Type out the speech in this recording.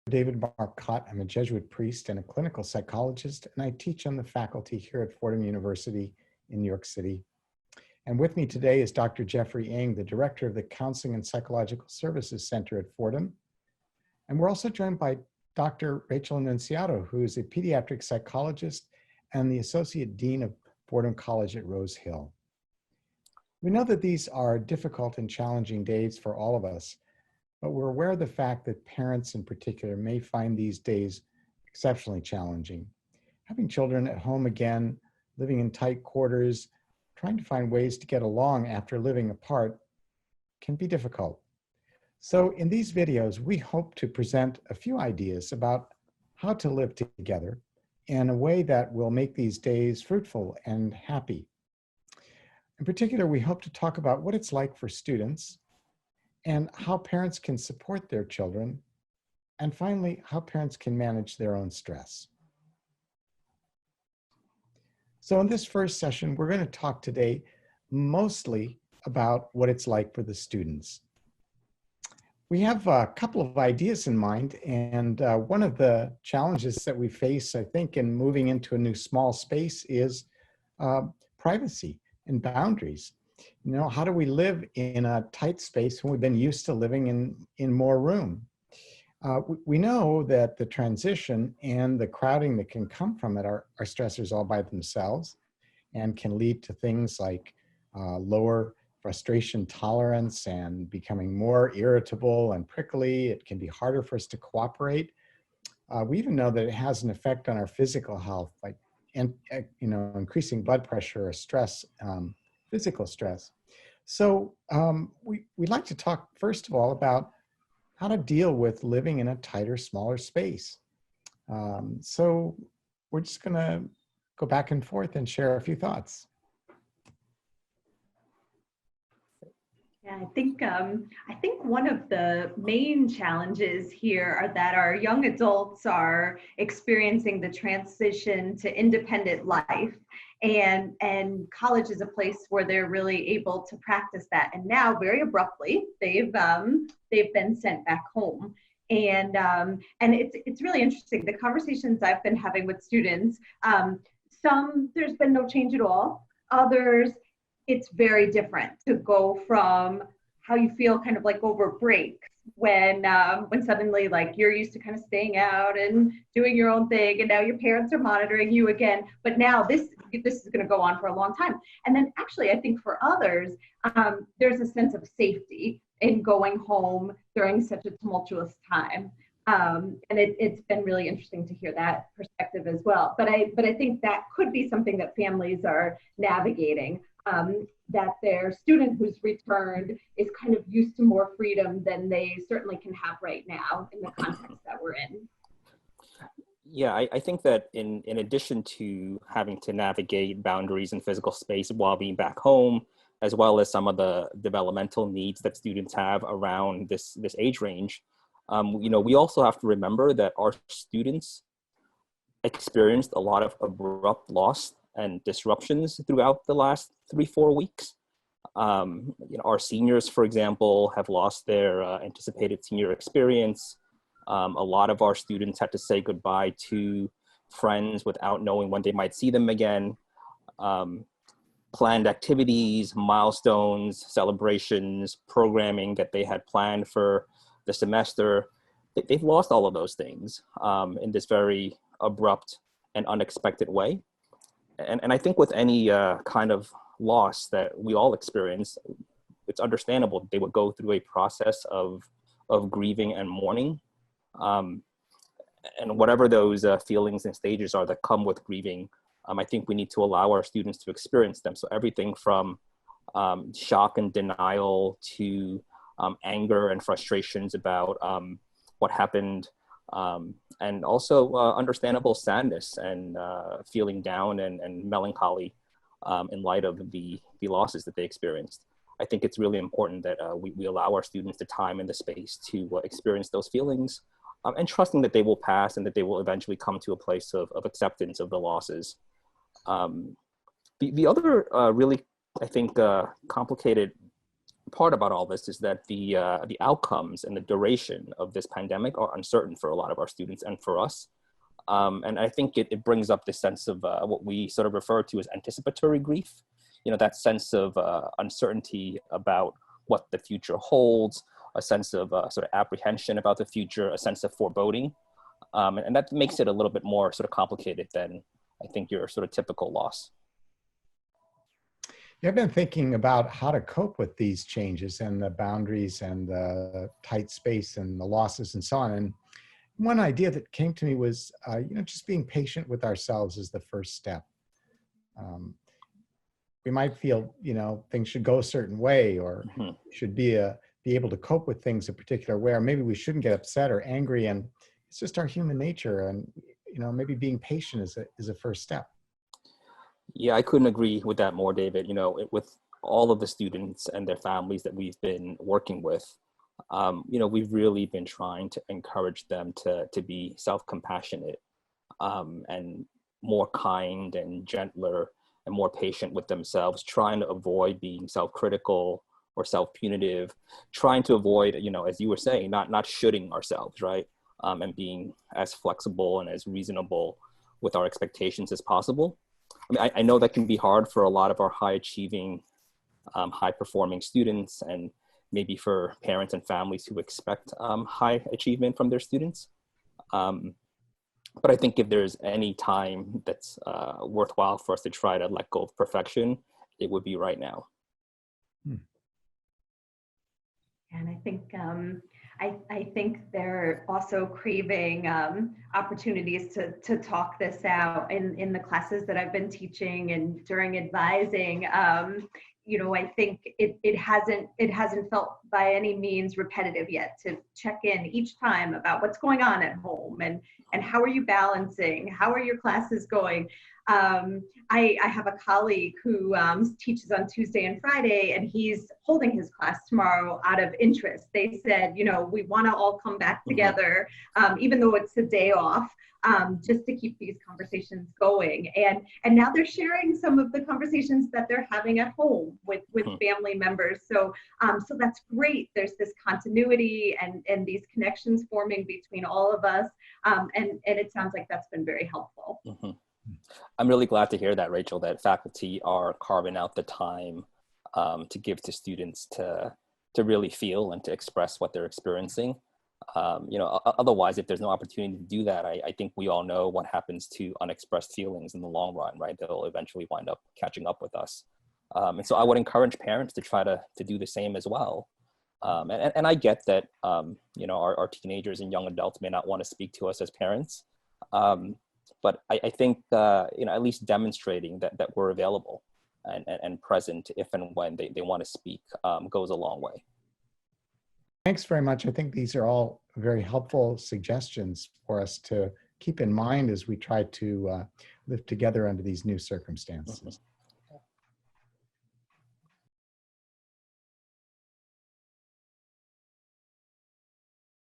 David Marcotte. I'm a Jesuit priest and a clinical psychologist, and I teach on the faculty here at Fordham University in New York City. And with me today is Dr. Jeffrey Ng, the director of the Counseling and Psychological Services Center at Fordham. And we're also joined by Dr. Rachel Annunziato, who is a pediatric psychologist and the associate dean of Fordham College at Rose Hill. We know that these are difficult and challenging days for all of us, but we're aware of the fact that parents in particular may find these days exceptionally challenging. Having children at home again, living in tight quarters, trying to find ways to get along after living apart can be difficult. So in these videos, we hope to present a few ideas about how to live together in a way that will make these days fruitful and happy. In particular, we hope to talk about what it's like for students and how parents can support their children, and finally, how parents can manage their own stress. So in this first session, we're going to talk today mostly about what it's like for the students. We have a couple of ideas in mind, and one of the challenges that we face, I think, in moving into a new small space is privacy and boundaries. You know, how do we live in a tight space when we've been used to living in more room? We know that the transition and the crowding that can come from it are stressors all by themselves and can lead to things like lower frustration tolerance and becoming more irritable and prickly. It can be harder for us to cooperate. We even know that it has an effect on our physical health, like increasing blood pressure or stress, physical stress. So we'd like to talk, first of all, about how to deal with living in a tighter, smaller space. So we're just going to go back and forth and share a few thoughts. Yeah, I think one of the main challenges here are that our young adults are experiencing the transition to independent life, and college is a place where they're really able to practice that. And now, very abruptly, they've been sent back home. And it's really interesting. The conversations I've been having with students, some there's been no change at all. Others, it's very different to go from how you feel kind of like over break when suddenly like you're used to kind of staying out and doing your own thing, and now your parents are monitoring you again. But now this is going to go on for a long time. And then actually, I think for others, there's a sense of safety in going home during such a tumultuous time. And it's been really interesting to hear that perspective as well. But I think that could be something that families are navigating. That their student who's returned is kind of used to more freedom than they certainly can have right now in the context that we're in. Yeah, I think that in addition to having to navigate boundaries and physical space while being back home, as well as some of the developmental needs that students have around this age range, we also have to remember that our students experienced a lot of abrupt loss and disruptions throughout the last 3-4 weeks. Our seniors, for example, have lost their anticipated senior experience. A lot of our students had to say goodbye to friends without knowing when they might see them again. Planned activities, milestones, celebrations, programming that they had planned for the semester, they've lost all of those things in this very abrupt and unexpected way. And I think with any kind of loss that we all experience, it's understandable they would go through a process of grieving and mourning. And whatever those feelings and stages are that come with grieving, I think we need to allow our students to experience them. So everything from shock and denial to anger and frustrations about what happened, and also understandable sadness and feeling down and melancholy in light of the losses that they experienced. I think it's really important that we allow our students the time and the space to experience those feelings, and trusting that they will pass and that they will eventually come to a place of acceptance of the losses. The other really, I think, complicated part about all this is that the outcomes and the duration of this pandemic are uncertain for a lot of our students and for us. And I think it brings up this sense of what we sort of refer to as anticipatory grief. You know, that sense of uncertainty about what the future holds, a sense of sort of apprehension about the future, a sense of foreboding. And that makes it a little bit more sort of complicated than I think your sort of typical loss. Yeah, I've been thinking about how to cope with these changes and the boundaries and the tight space and the losses and so on. And one idea that came to me was, just being patient with ourselves is the first step. We might feel, things should go a certain way, or should be able to cope with things a particular way, or maybe we shouldn't get upset or angry. And it's just our human nature. And, maybe being patient is a first step. Yeah, I couldn't agree with that more, David. With all of the students and their families that we've been working with, we've really been trying to encourage them to be self-compassionate and more kind and gentler and more patient with themselves, trying to avoid being self-critical or self-punitive, trying to avoid, as you were saying, not shooting ourselves, right? And being as flexible and as reasonable with our expectations as possible. I mean, I know that can be hard for a lot of our high-achieving, high-performing students, and maybe for parents and families who expect high achievement from their students. But I think if there's any time that's worthwhile for us to try to let go of perfection, it would be right now. And I think I think they're also craving opportunities to talk this out in the classes that I've been teaching and during advising. I think it hasn't felt by any means repetitive yet to check in each time about what's going on at home and how are you balancing, how are your classes going. I have a colleague who teaches on Tuesday and Friday, and he's holding his class tomorrow out of interest. They said, we want to all come back together, even though it's a day off, just to keep these conversations going. And now they're sharing some of the conversations that they're having at home with family members. So that's great. There's this continuity and these connections forming between all of us. And it sounds like that's been very helpful. I'm really glad to hear that, Rachel, that faculty are carving out the time to give to students to really feel and to express what they're experiencing. Otherwise, if there's no opportunity to do that, I think we all know what happens to unexpressed feelings in the long run, right? They'll eventually wind up catching up with us. And so I would encourage parents to try to do the same as well. And I get that, our teenagers and young adults may not want to speak to us as parents. But I think, at least demonstrating that we're available and present if and when they want to speak goes a long way. Thanks very much. I think these are all very helpful suggestions for us to keep in mind as we try to live together under these new circumstances.